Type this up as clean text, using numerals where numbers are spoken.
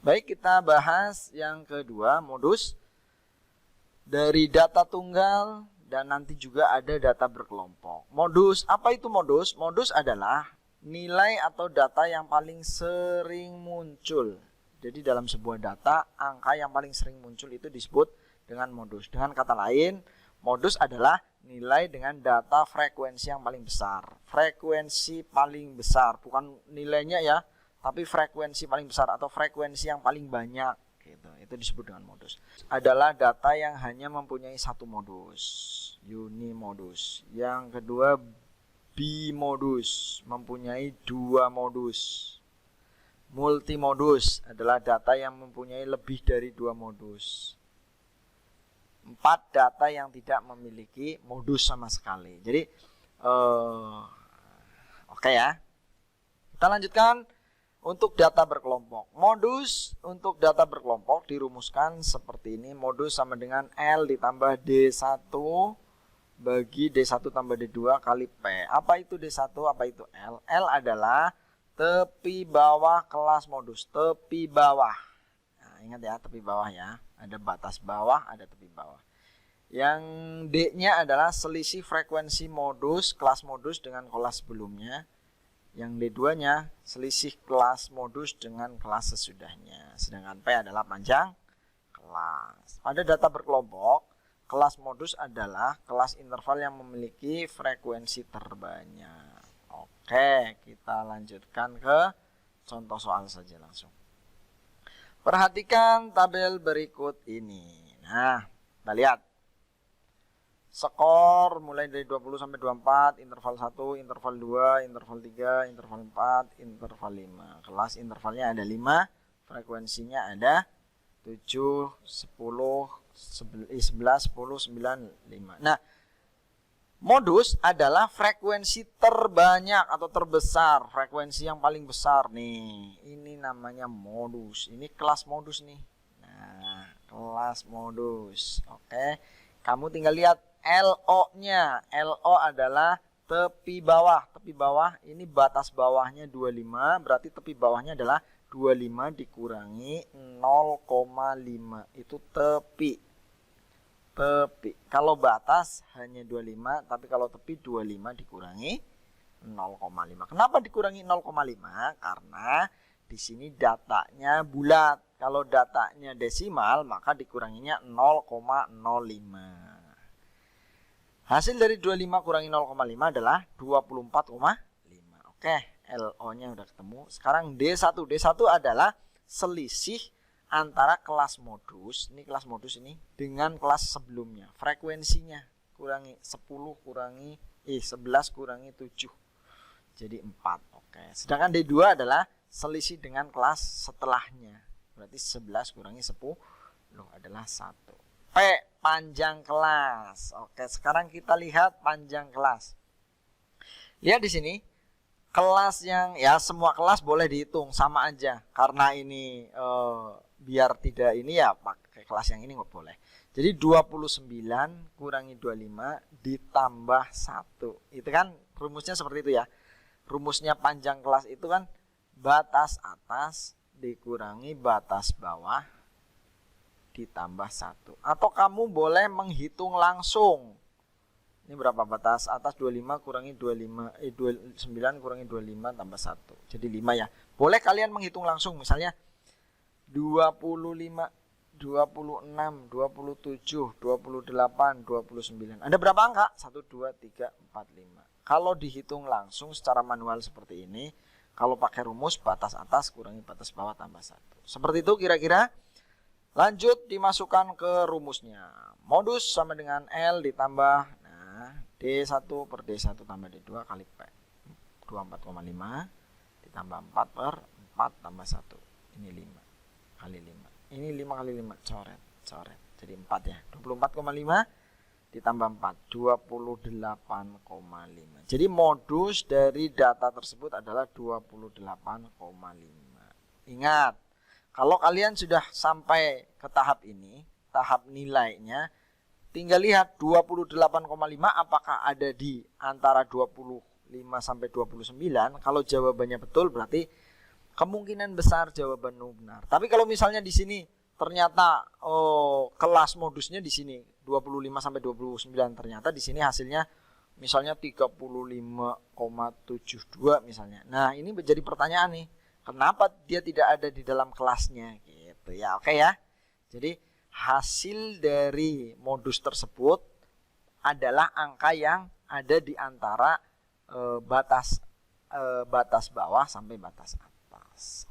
Baik, kita bahas yang kedua, modus dari data tunggal dan nanti juga ada data berkelompok. Modus, apa itu modus? Modus adalah nilai atau data yang paling sering muncul. Jadi dalam sebuah data, angka yang paling sering muncul itu disebut dengan modus. Dengan kata lain, modus adalah nilai dengan data frekuensi yang paling besar. Frekuensi paling besar, bukan nilainya ya, tapi frekuensi paling besar atau frekuensi yang paling banyak. Gitu. Itu disebut dengan modus. Adalah data yang hanya mempunyai satu modus, unimodus. Yang kedua bimodus, mempunyai dua modus. Multimodus adalah data yang mempunyai lebih dari dua modus. 4, data yang tidak memiliki modus sama sekali. Jadi oke ya. Kita lanjutkan. Untuk data berkelompok, modus untuk data berkelompok dirumuskan seperti ini. Modus sama dengan L ditambah D1 bagi D1 tambah D2 kali P. Apa itu D1, apa itu L? L adalah tepi bawah kelas modus, tepi bawah. Nah, ingat ya, tepi bawah ya. Ada batas bawah, ada tepi bawah. Yang D-nya adalah selisih frekuensi modus, kelas modus dengan kelas sebelumnya. Yang D2-nya selisih kelas modus dengan kelas sesudahnya. Sedangkan P adalah panjang kelas. Pada data berkelompok, kelas modus adalah kelas interval yang memiliki frekuensi terbanyak. Oke, kita lanjutkan ke contoh soal saja langsung. Perhatikan tabel berikut ini. Nah, kita lihat. Skor mulai dari 20 sampai 24, interval 1, interval 2, interval 3, interval 4, interval 5. Kelas intervalnya ada 5, frekuensinya ada 7, 10, 11, 10, 9, 5. Nah, modus adalah frekuensi terbanyak atau terbesar, frekuensi yang paling besar nih. Ini namanya modus. Ini kelas modus nih. Nah, kelas modus. Oke. Kamu tinggal lihat LO-nya. LO adalah tepi bawah. Tepi bawah ini batas bawahnya 25, berarti tepi bawahnya adalah 25 dikurangi 0,5. Itu tepi. Tepi. Kalau batas hanya 25, tapi kalau tepi 25 dikurangi 0,5. Kenapa dikurangi 0,5? Karena di sini datanya bulat. Kalau datanya desimal, maka dikuranginya 0,05. Hasil dari 25 kurangi 0,5 adalah 24,5. Oke, LO-nya udah ketemu. Sekarang D1. D1 adalah selisih antara kelas modus, ini kelas modus ini, dengan kelas sebelumnya. Frekuensinya kurangi 10 kurangi 11 kurangi 7. Jadi 4. Oke. Sedangkan D2 adalah selisih dengan kelas setelahnya. Berarti 11 kurangi 10 adalah 1. P, panjang kelas. Oke, sekarang kita lihat panjang kelas. Lihat di sini, kelas yang ya semua kelas boleh dihitung sama aja. Karena ini biar tidak ini ya pakai kelas yang ini nggak boleh. Jadi 29 kurangi 25 ditambah 1. Itu kan rumusnya seperti itu ya. Rumusnya panjang kelas itu kan batas atas dikurangi batas bawah ditambah 1. Atau kamu boleh menghitung langsung. Ini berapa batas atas 25 kurangi 25 29 kurangi 25 tambah 1. Jadi 5 ya. Boleh kalian menghitung langsung, misalnya 25, 26, 27, 28, 29. Ada berapa angka? 1 2 3 4 5. Kalau dihitung langsung secara manual seperti ini, kalau pakai rumus batas atas kurangi batas bawah tambah 1. Seperti itu kira-kira. Lanjut dimasukkan ke rumusnya. Modus sama dengan L ditambah D1 per D1 tambah D2 kali P. 24,5 ditambah 4 per 4 tambah 1. Ini 5 kali 5. Ini 5 kali 5 coret. Jadi 4 ya. 24,5 ditambah 4 28,5. Jadi modus dari data tersebut adalah 28,5. Ingat, kalau kalian sudah sampai ke tahap ini, tahap nilainya, tinggal lihat 28,5 apakah ada di antara 25 sampai 29. Kalau jawabannya betul berarti kemungkinan besar jawabanmu benar. Tapi kalau misalnya di sini ternyata kelas modusnya di sini 25 sampai 29, ternyata di sini hasilnya misalnya 35,72 misalnya. Nah, ini menjadi pertanyaan nih. Kenapa dia tidak ada di dalam kelasnya gitu ya. Oke ya. Jadi hasil dari modus tersebut adalah angka yang ada di antara batas bawah sampai batas atas.